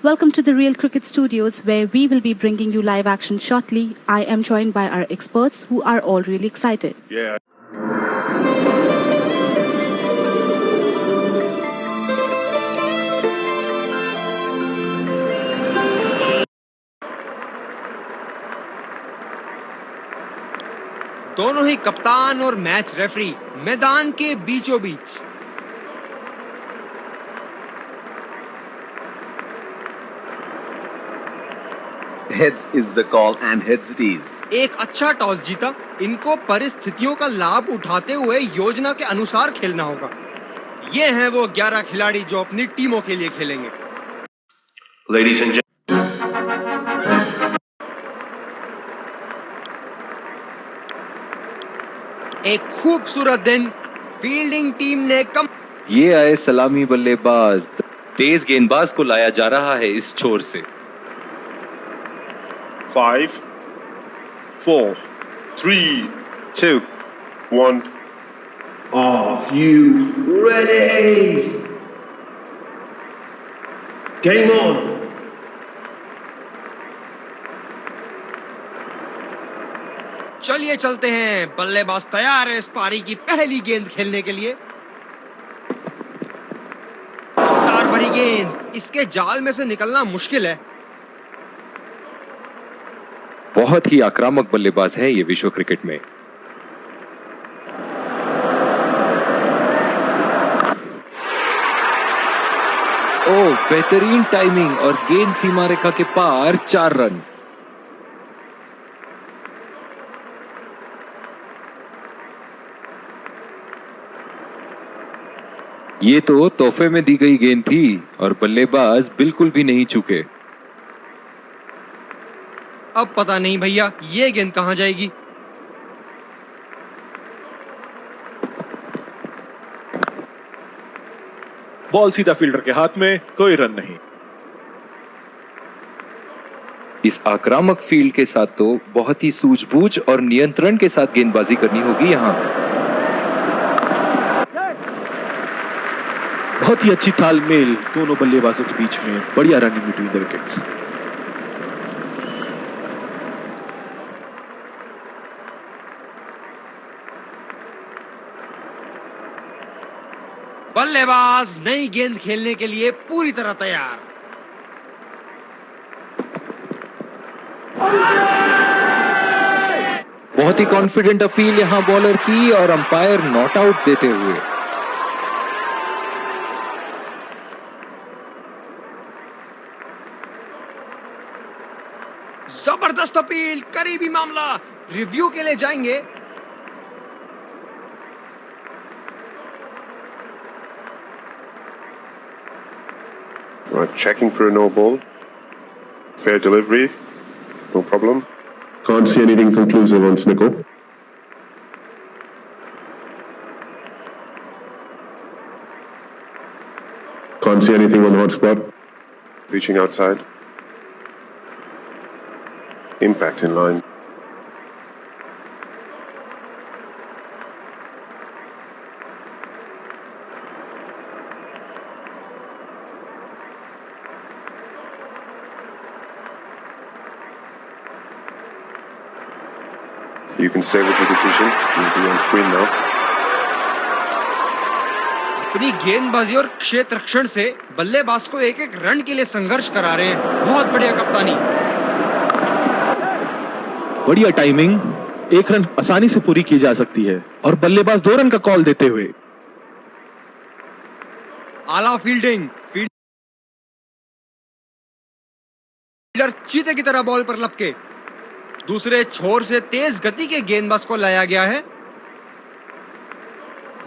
Welcome to the Real Cricket Studios, where we will be bringing you live action shortly. I am joined by our experts who are all really excited. Yeah. दोनों ही कप्तान और match referee मैदान के बीचों बीच। Heads is the call and heads it is. एक अच्छा toss जीता। इनको परिस्थितियों का लाभ उठाते हुए योजना के अनुसार खेलना होगा। ये हैं वो 11 खिलाड़ी जो अपनी टीमों के लिए खेलेंगे। Ladies and gentlemen. एक खूबसूरत दिन। फील्डिंग टीम ने ये आए सलामी बल्लेबाज। तेज गेंदबाज को लाया जा रहा है इस छोर से। 5, 4, 3, 2, 1. Are you ready? Game on. चलिए चलते हैं। बल्लेबाज तैयार है इस पारी की पहली गेंद खेलने के लिए। रफ्तार भरी गेंद, इसके जाल में से निकलना मुश्किल है। बहुत ही आक्रामक बल्लेबाज है ये विश्व क्रिकेट में। ओह, बेहतरीन टाइमिंग और गेंद सीमा रेखा के पार 4 रन। ये तो तोहफे में दी गई गेंद थी और बल्लेबाज बिल्कुल भी नहीं चूके। अब पता नहीं भैया ये गेंद कहां जाएगी। बॉल सीधा फील्डर के हाथ में, कोई रन नहीं। इस आक्रामक फील्ड के साथ तो बहुत ही सूझबूझ और नियंत्रण के साथ गेंदबाजी करनी होगी यहाँ। बहुत ही अच्छी तालमेल दोनों बल्लेबाजों के बीच में। बढ़िया रनिंग बिटवीन द विकेट्स। बल्लेबाज नई गेंद खेलने के लिए पूरी तरह तैयार। बहुत ही कॉन्फिडेंट अपील यहां बॉलर की और अंपायर नॉट आउट देते हुए। जबरदस्त अपील, करीबी मामला। रिव्यू के लिए जाएंगे। Checking for a no ball. Fair delivery. No problem. Can't see anything conclusive on Snicko. Can't see anything on hotspot. Reaching outside. Impact in line. You can stay with your decision. You'll be on screen now. अपनी गेंदबाजी और क्षेत्र रक्षण से बल्लेबाज को एक एक रन के लिए संघर्ष करा रहे हैं। बहुत बढ़िया कप्तानी। बढ़िया टाइमिंग। 1 रन आसानी से पूरी की जा सकती है और बल्लेबाज 2 रन का कॉल देते हुए। आला फील्डिंग। फील्डर चीते की तरह बॉल पर लपके। दूसरे छोर से तेज गति के गेंदबाज को लाया गया है।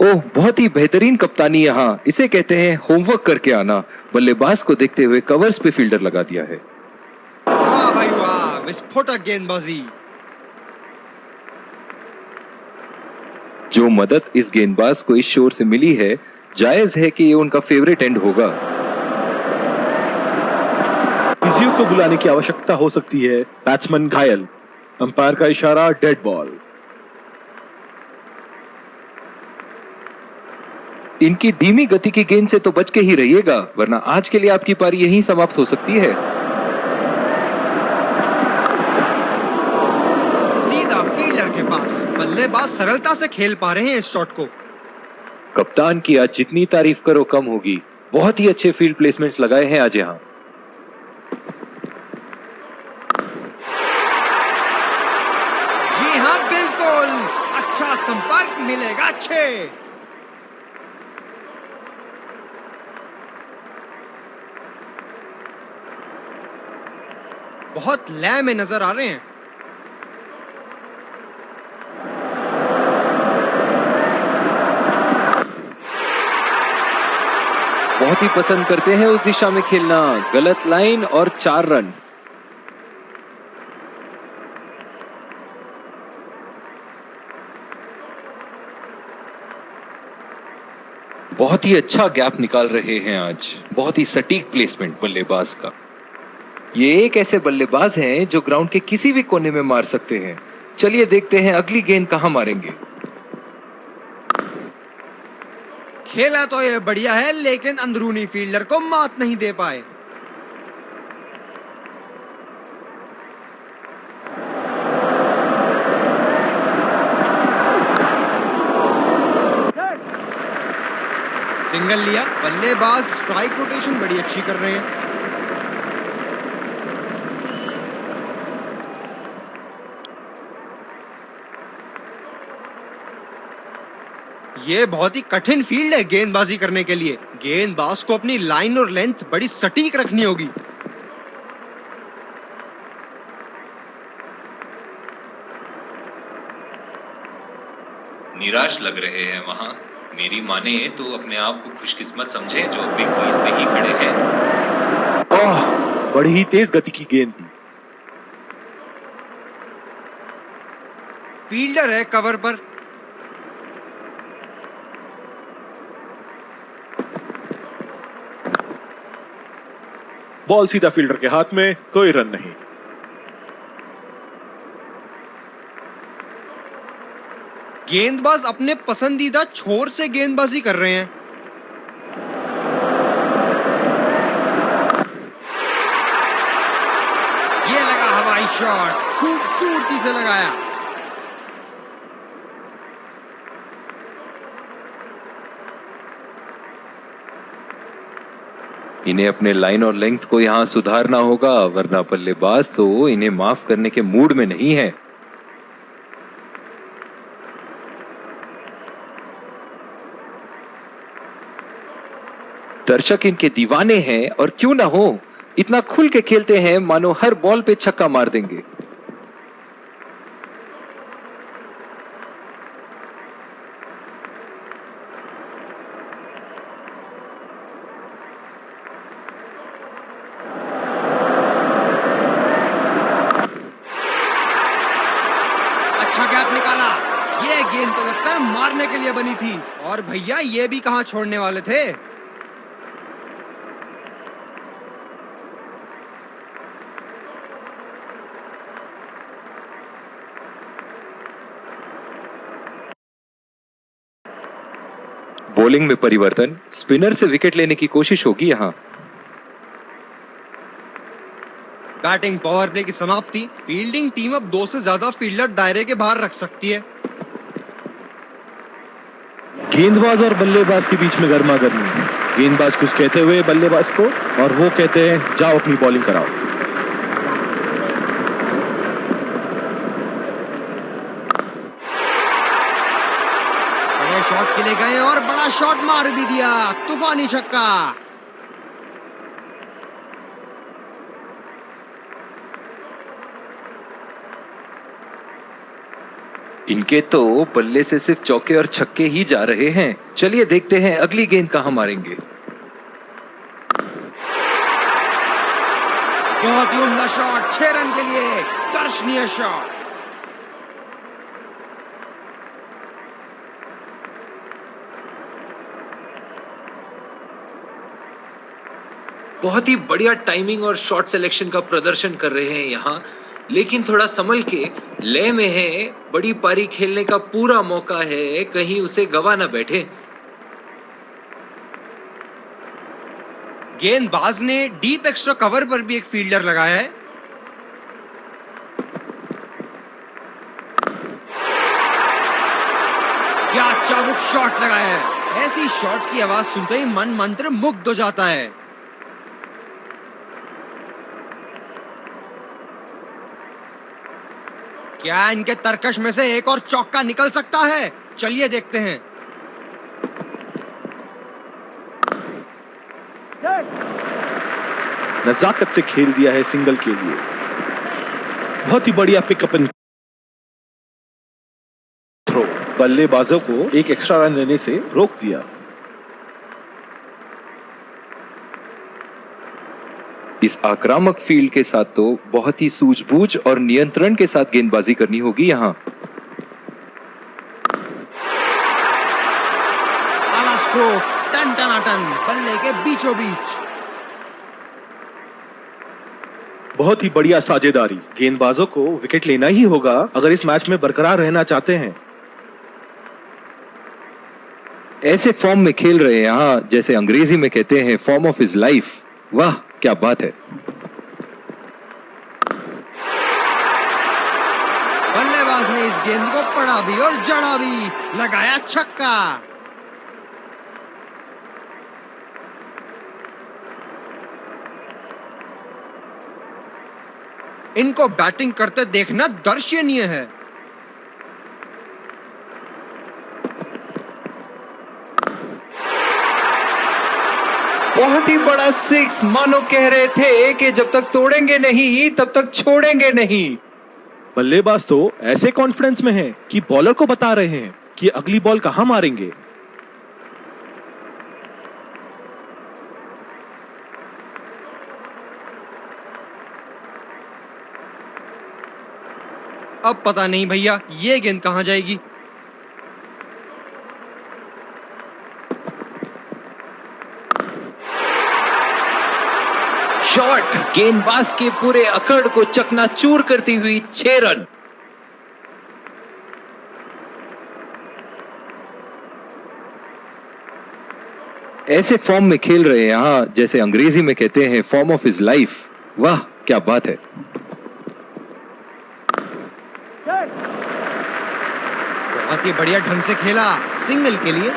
ओह, बहुत ही बेहतरीन कप्तानी यहाँ। इसे कहते हैं होमवर्क करके आना। बल्लेबाज को देखते हुए कवर्स पे फील्डर लगा दिया है। वाह भाई वाह, विस्फोटक गेंदबाजी। जो मदद इस गेंदबाज को इस शोर से मिली है, जायज है कि ये उनका फेवरेट एंड होगा। फिजियो को बुलाने की आवश्यकता हो सकती है। बैट्समैन घायल। अंपायर का इशारा डेड बॉल। इनकी धीमी गति की गेंद से तो बच के ही रहिएगा, वरना आज के लिए आपकी पारी यहीं समाप्त हो सकती है। सीधा फील्डर के पास। बल्लेबाज सरलता से खेल पा रहे हैं इस शॉट को। कप्तान की आज जितनी तारीफ करो कम होगी। बहुत ही अच्छे फील्ड प्लेसमेंट्स लगाए हैं आज यहाँ। जी हाँ, बिल्कुल अच्छा संपर्क मिलेगा। अच्छे बहुत लय में नजर आ रहे हैं। बहुत ही पसंद करते हैं उस दिशा में खेलना। गलत लाइन और 4 रन। बहुत ही अच्छा गैप निकाल रहे हैं आज। बहुत ही सटीक प्लेसमेंट बल्लेबाज का। ये एक ऐसे बल्लेबाज हैं जो ग्राउंड के किसी भी कोने में मार सकते हैं। चलिए देखते हैं अगली गेंद कहां मारेंगे। खेला तो ये बढ़िया है, लेकिन अंदरूनी फील्डर को मात नहीं दे पाए। सिंगल लिया। बल्लेबाज स्ट्राइक रोटेशन बड़ी अच्छी कर रहे हैं। ये बहुत ही कठिन फील्ड है गेंदबाजी करने के लिए। गेंदबाज को अपनी लाइन और लेंथ बड़ी सटीक रखनी होगी। निराश लग रहे हैं वहां। मेरी माने तो अपने आप को खुशकिस्मत समझे जो बिग क्रीज पे ही खड़े हैं। ओह, बड़ी ही तेज गति की गेंद थी। फील्डर है कवर पर। बॉल सीधा फील्डर के हाथ में, कोई रन नहीं। गेंदबाज अपने पसंदीदा छोर से गेंदबाजी कर रहे हैं। ये लगा हवाई शॉट, खूबसूरती से लगाया। इन्हें अपने लाइन और लेंथ को यहां सुधारना होगा, वरना बल्लेबाज तो इन्हें माफ करने के मूड में नहीं है। दर्शक इनके दीवाने हैं, और क्यों ना हो, इतना खुल के खेलते हैं मानो हर बॉल पे छक्का मार देंगे। अच्छा गैप निकाला। ये गेंद तो लगता है मारने के लिए बनी थी, और भैया ये भी कहां छोड़ने वाले थे। बॉलिंग में परिवर्तन। स्पिनर से विकेट लेने की कोशिश होगी यहां। बैटिंग पावर प्ले की समाप्ति। फील्डिंग टीम अब 2 से ज्यादा फील्डर दायरे के बाहर रख सकती है। गेंदबाज और बल्लेबाज के बीच में गर्मा गर्मी। गेंदबाज कुछ कहते हुए बल्लेबाज को, और वो कहते हैं जाओ अपनी बॉलिंग कराओ। बड़े शॉट के लिए गए और बड़ा शॉट मार भी दिया। तूफानी छक्का। इनके तो बल्ले से सिर्फ चौके और छक्के ही जा रहे हैं। चलिए देखते हैं अगली गेंद कहां मारेंगे। बहुत ही उम्दा शॉट, 6 रन के लिए दर्शनीय शॉट। बहुत ही बढ़िया टाइमिंग और शॉट सिलेक्शन का प्रदर्शन कर रहे हैं यहाँ, लेकिन थोड़ा संभल के। लय में है, बड़ी पारी खेलने का पूरा मौका है, कहीं उसे गवा ना बैठे। गेंदबाज ने डीप एक्स्ट्रा कवर पर भी एक फील्डर लगाया है। क्या चाबुक शॉट लगाया है। ऐसी शॉट की आवाज सुनते ही मन मंत्र मुग्ध हो जाता है। क्या इनके तरकश में से एक और चौका निकल सकता है? चलिए देखते हैं। नजाकत से खेल दिया है सिंगल के लिए। बहुत ही बढ़िया पिकअप एंड थ्रो, बल्लेबाजों को एक एक्स्ट्रा रन लेने से रोक दिया। इस आक्रामक फील्ड के साथ तो बहुत ही सूझबूझ और नियंत्रण के साथ गेंदबाजी करनी होगी यहाँ। आला स्ट्रोक, टन टनाटन, बल्ले के बीचों बीच। बहुत ही बढ़िया साझेदारी। गेंदबाजों को विकेट लेना ही होगा अगर इस मैच में बरकरार रहना चाहते हैं। ऐसे फॉर्म में खेल रहे हैं यहाँ, जैसे अंग्रेजी में कहते हैं फॉर्म ऑफ हिज लाइफ। वाह क्या बात है। बल्लेबाज ने इस गेंद को पड़ा भी और जड़ा भी, लगाया छक्का। इनको बैटिंग करते देखना दर्शनीय है। बहुत ही बड़ा सिक्स, मानो कह रहे थे कि जब तक तोड़ेंगे नहीं तब तक छोड़ेंगे नहीं। बल्लेबाज तो ऐसे कॉन्फिडेंस में हैं कि बॉलर को बता रहे हैं कि अगली बॉल कहां मारेंगे। अब पता नहीं भैया ये गेंद कहां जाएगी। शॉट, गेंदबाज के पूरे अकड़ को चकनाचूर करती हुई 6 रन। ऐसे फॉर्म में खेल रहे हैं यहाँ, जैसे अंग्रेजी में कहते हैं फॉर्म ऑफ हिज लाइफ। वाह क्या बात है। बहुत ही बढ़िया ढंग से खेला सिंगल के लिए।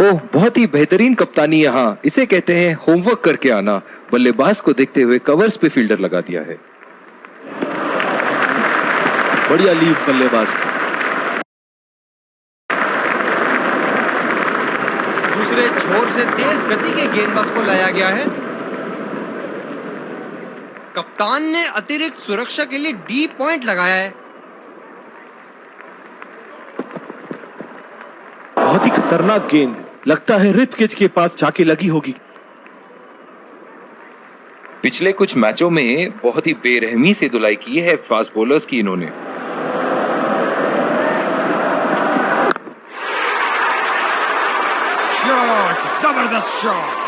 ओह बहुत ही बेहतरीन कप्तानी यहाँ। इसे कहते हैं होमवर्क करके आना। बल्लेबाज को देखते हुए कवर्स पे फील्डर लगा दिया है। बढ़िया लीव बल्लेबाज की। दूसरे छोर से तेज गति के गेंदबाज को लाया गया है। कप्तान ने अतिरिक्त सुरक्षा के लिए डी पॉइंट लगाया है। बहुत ही खतरनाक गेंद, लगता है रिप किच के पास जाके लगी होगी। पिछले कुछ मैचों में बहुत ही बेरहमी से धुलाई की है फास्ट बॉलर्स की इन्होंने। शॉट, जबरदस्त शॉट।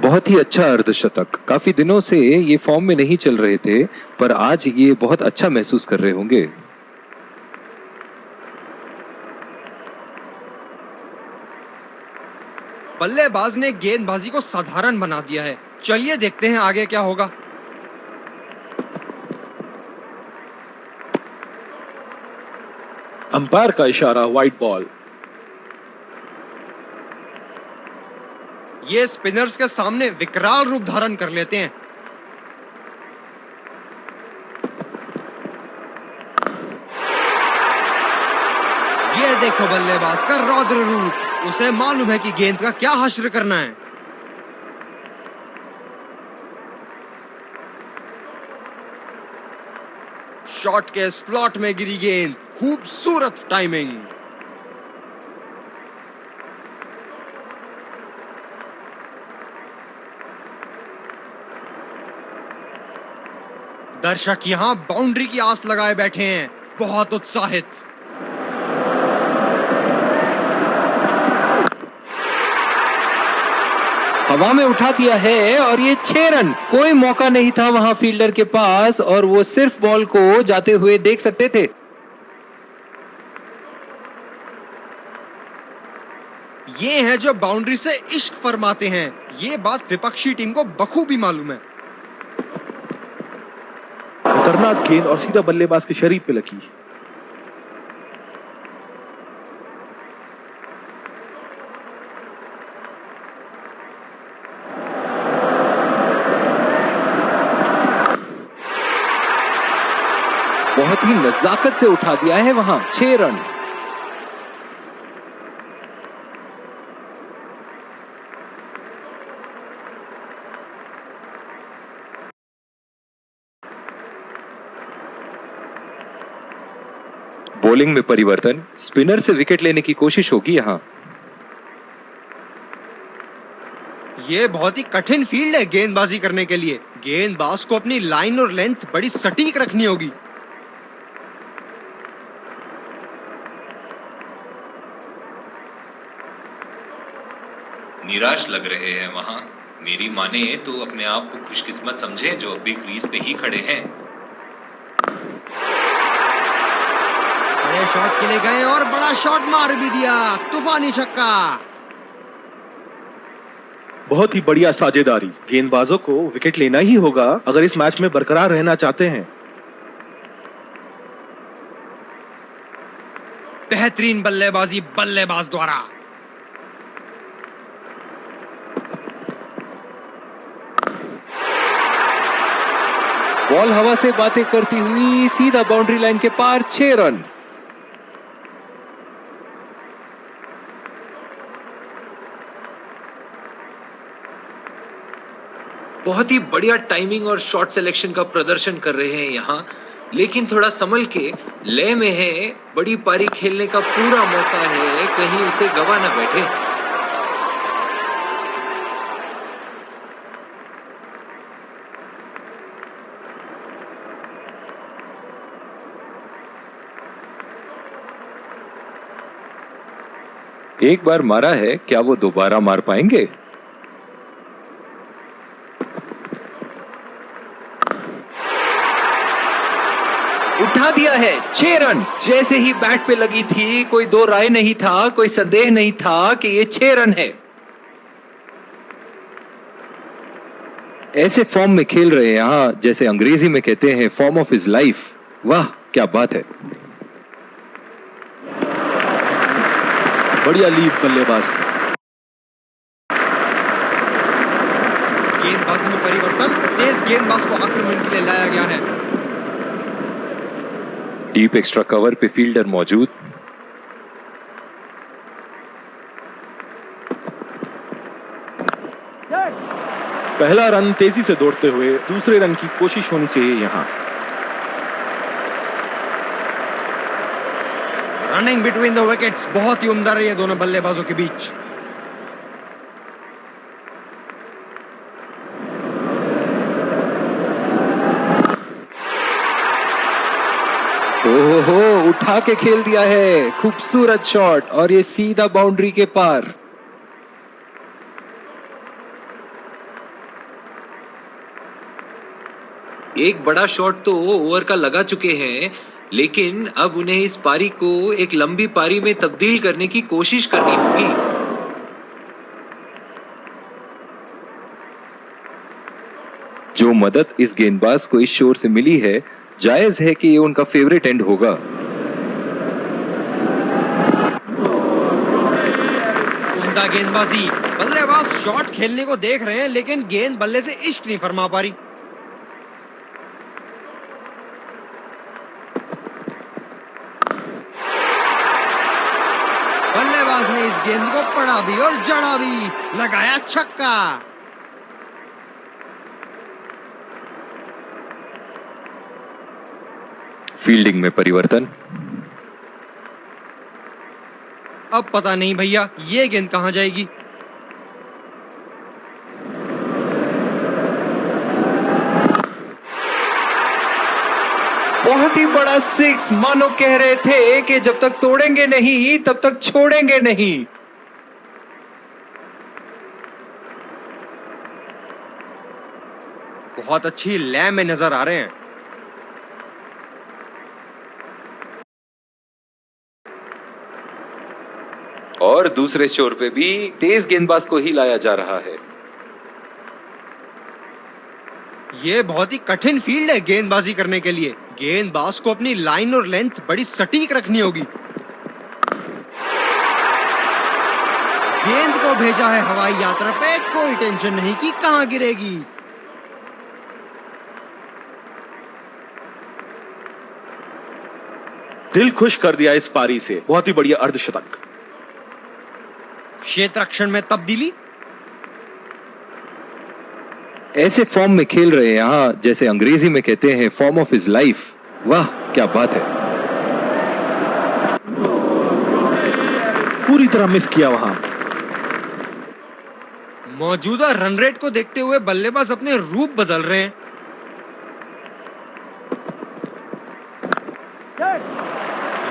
बहुत ही अच्छा अर्धशतक। काफी दिनों से ये फॉर्म में नहीं चल रहे थे, पर आज ये बहुत अच्छा महसूस कर रहे होंगे। बल्लेबाज ने गेंदबाजी को साधारण बना दिया है। चलिए देखते हैं आगे क्या होगा। अंपायर का इशारा, वाइड बॉल। ये स्पिनर्स के सामने विकराल रूप धारण कर लेते हैं। ये देखो बल्लेबाज का रौद्र रूप। उसे मालूम है कि गेंद का क्या हश्र करना है। शॉट के स्लॉट में गिरी गेंद, खूबसूरत टाइमिंग। दर्शक यहां बाउंड्री की आस लगाए बैठे हैं, बहुत उत्साहित। हवा में उठा दिया है और ये 6 रन। कोई मौका नहीं था वहां फील्डर के पास और वो सिर्फ बॉल को जाते हुए देख सकते थे। ये हैं जो बाउंड्री से इश्क फरमाते हैं। ये बात विपक्षी टीम को बखूबी मालूम है। खतरनाक गेंद और सीधा बल्लेबाज के शरीर पे लगी। बहुत ही नजाकत से उठा दिया है वहां। 6 रन। बॉलिंग में परिवर्तन, स्पिनर से विकेट लेने की कोशिश होगी यहां। ये बहुत ही कठिन फील्ड है गेंदबाजी करने के लिए। गेंदबाज को अपनी लाइन और लेंथ बड़ी सटीक रखनी होगी। निराश लग रहे हैं वहां। मेरी माने तो अपने आप को खुशकिस्मत समझे जो अब भी क्रीज पे ही खड़े हैं। बड़े शॉट के लिए गए और बड़ा शॉट मार भी दिया। तूफानी छक्का। बहुत ही बढ़िया साझेदारी। गेंदबाजों को विकेट लेना ही होगा अगर इस मैच में बरकरार रहना चाहते हैं। बेहतरीन बल्लेबाजी बल्लेबाज द्वारा। बॉल हवा से बातें करती हुई सीधा बाउंड्री लाइन के पार। 6 रन। बहुत ही बढ़िया टाइमिंग और शॉट सिलेक्शन का प्रदर्शन कर रहे हैं यहां, लेकिन थोड़ा संभल के। लय में है, बड़ी पारी खेलने का पूरा मौका है, कहीं उसे गवा ना बैठे। एक बार मारा है, क्या वो दोबारा मार पाएंगे? उठा दिया है। 6 रन। जैसे ही बैट पे लगी थी, कोई दो राय नहीं था, कोई संदेह नहीं था कि ये 6 रन है। ऐसे फॉर्म में खेल रहे हैं यहां, जैसे अंग्रेजी में कहते हैं फॉर्म ऑफ हिज लाइफ। वाह क्या बात है। बढ़िया लीड बल्लेबाज। गेंदबाजी में परिवर्तन। तेज गेंदबाज को आक्रमण के लिए लाया गया है। डीप एक्स्ट्रा कवर पे फील्डर मौजूद। पहला रन तेजी से दौड़ते हुए दूसरे रन की कोशिश होनी चाहिए यहां। रनिंग बिटवीन द विकेट्स बहुत ही उम्दा रही है दोनों बल्लेबाजों के बीच। ओहो, उठा के खेल दिया है। खूबसूरत शॉट और ये सीधा बाउंड्री के पार। एक बड़ा शॉट तो ओवर का लगा चुके हैं, लेकिन अब उन्हें इस पारी को एक लंबी पारी में तब्दील करने की कोशिश करनी होगी। जो मदद इस गेंदबाज को इस शोर से मिली है, जायज है कि ये उनका फेवरेट एंड होगा। उम्दा गेंदबाजी। बल्लेबाज शॉट खेलने को देख रहे हैं, लेकिन गेंद बल्ले से इश्क नहीं फरमा पा रही। बल्लेबाज ने इस गेंद को पड़ा भी और जड़ा भी। लगाया छक्का। फील्डिंग में परिवर्तन। अब पता नहीं भैया ये गेंद कहां जाएगी। बहुत ही बड़ा 6। मानो कह रहे थे कि जब तक तोड़ेंगे नहीं तब तक छोड़ेंगे नहीं। बहुत अच्छी लय में नजर आ रहे हैं। और दूसरे शोर पे भी तेज गेंदबाज को ही लाया जा रहा है। ये बहुत ही कठिन फील्ड है गेंदबाजी करने के लिए। गेंदबाज को अपनी लाइन और लेंथ बड़ी सटीक रखनी होगी। गेंद को भेजा है हवाई यात्रा पे, कोई टेंशन नहीं कि कहां गिरेगी। दिल खुश कर दिया इस पारी से, बहुत ही बढ़िया अर्धशतक। क्षेत्ररक्षण में तब्दीली। ऐसे फॉर्म में खेल रहे हैं यहाँ, जैसे अंग्रेजी में कहते हैं फॉर्म ऑफ हिज लाइफ। वाह क्या बात है। पूरी तरह मिस किया वहां। मौजूदा रन रेट को देखते हुए बल्लेबाज अपने रूप बदल रहे हैं।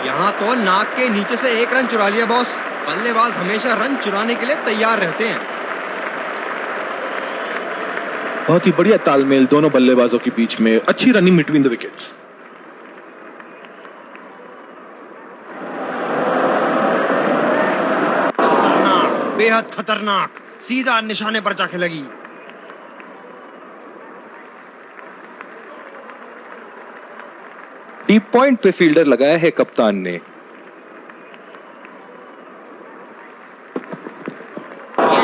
यहाँ तो नाक के नीचे से एक रन चुरा लिया बॉस। बल्लेबाज हमेशा रन चुराने के लिए तैयार रहते हैं। बहुत ही बढ़िया तालमेल दोनों बल्लेबाजों के बीच में, अच्छी रनिंग बिटवीन द विकेट्स। खतरनाक, बेहद खतरनाक, सीधा निशाने पर जाके लगी। डीप पॉइंट पे फील्डर लगाया है कप्तान ने। ये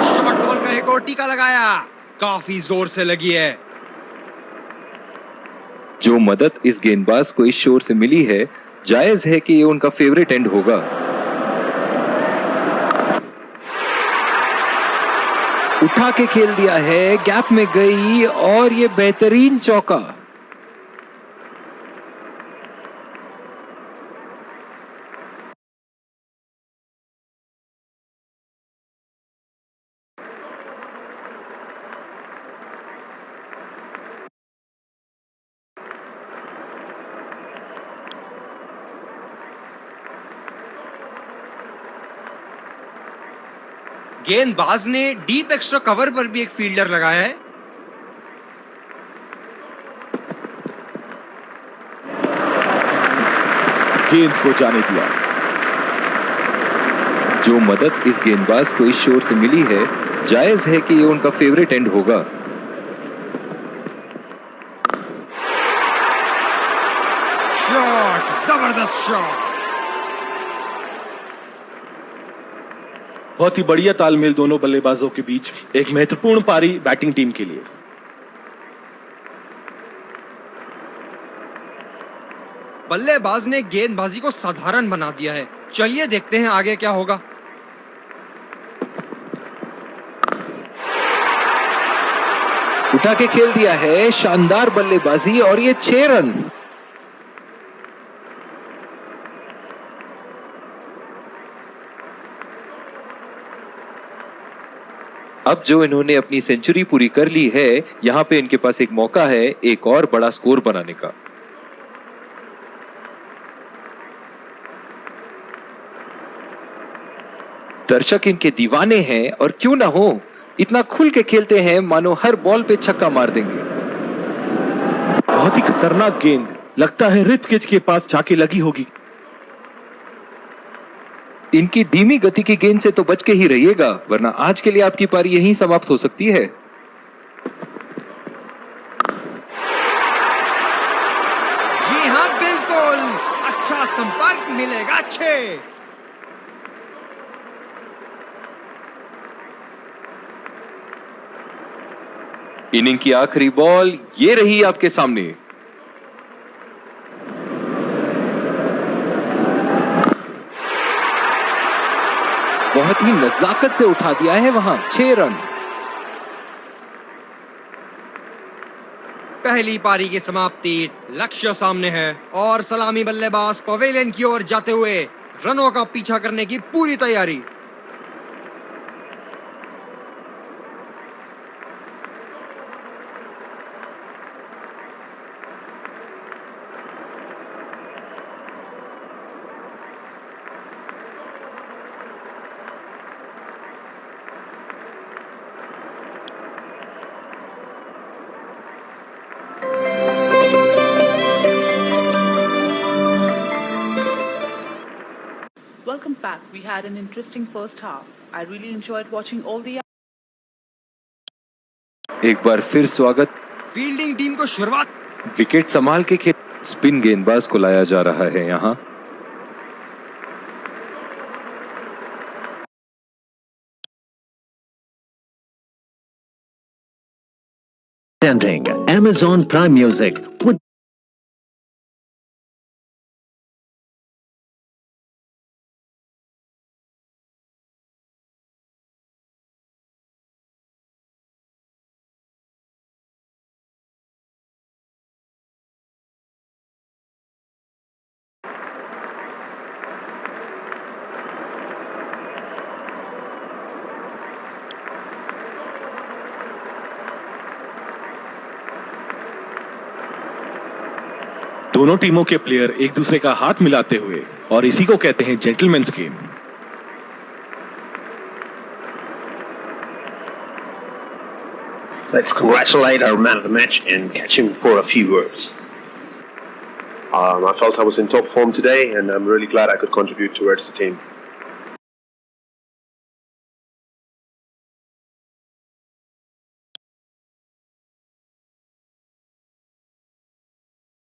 शॉर्ट बॉल का एक और टीका लगाया, काफी जोर से लगी है। जो मदद इस गेंदबाज को इस शोर से मिली है, जायज है कि ये उनका फेवरेट एंड होगा। उठा के खेल दिया है, गैप में गई और ये बेहतरीन चौका। गेंदबाज ने डीप एक्स्ट्रा कवर पर भी एक फील्डर लगाया है। गेंद को जाने दिया। जो मदद इस गेंदबाज को इस शोर से मिली है, जायज है कि ये उनका फेवरेट एंड होगा। शॉट, जबरदस्त शॉट। बहुत ही बढ़िया तालमेल दोनों बल्लेबाजों के बीच, एक महत्वपूर्ण पारी बैटिंग टीम के लिए। बल्लेबाज ने गेंदबाजी को साधारण बना दिया है। चलिए देखते हैं आगे क्या होगा। उठा के खेल दिया है, शानदार बल्लेबाजी और ये 6 रन। अब जो इन्होंने अपनी सेंचुरी पूरी कर ली है, यहां पे इनके पास एक मौका है एक और बड़ा स्कोर बनाने का। दर्शक इनके दीवाने हैं और क्यों ना हो, इतना खुल के खेलते हैं मानो हर बॉल पे छक्का मार देंगे। बहुत ही खतरनाक गेंद, लगता है रिप किच के पास जाके लगी होगी। इनकी धीमी गति की गेंद से तो बच के ही रहिएगा, वरना आज के लिए आपकी पारी यहीं समाप्त हो सकती है। जी हाँ बिल्कुल, अच्छा संपर्क मिलेगा 6। इनिंग की आखिरी बॉल ये रही आपके सामने। बहुत ही नजाकत से उठा दिया है वहां, 6 रन। पहली पारी की समाप्ति, लक्ष्य सामने है और सलामी बल्लेबाज पवेलियन की ओर जाते हुए रनों का पीछा करने की पूरी तैयारी। had an interesting first half. I really enjoyed watching all the. एक बार फिर स्वागत। फील्डिंग टीम को शुरुआत। विकेट संभाल के खेल, स्पिन गेंदबाज को लाया जा रहा है यहाँ। Presenting Amazon Prime Music with दोनों टीमों के प्लेयर एक दूसरे का हाथ मिलाते हुए, और इसी को कहते हैं gentleman's game. Let's congratulate our man of the match and catch him for a few words. I felt I was in top form today, and I'm really glad I could contribute towards the team.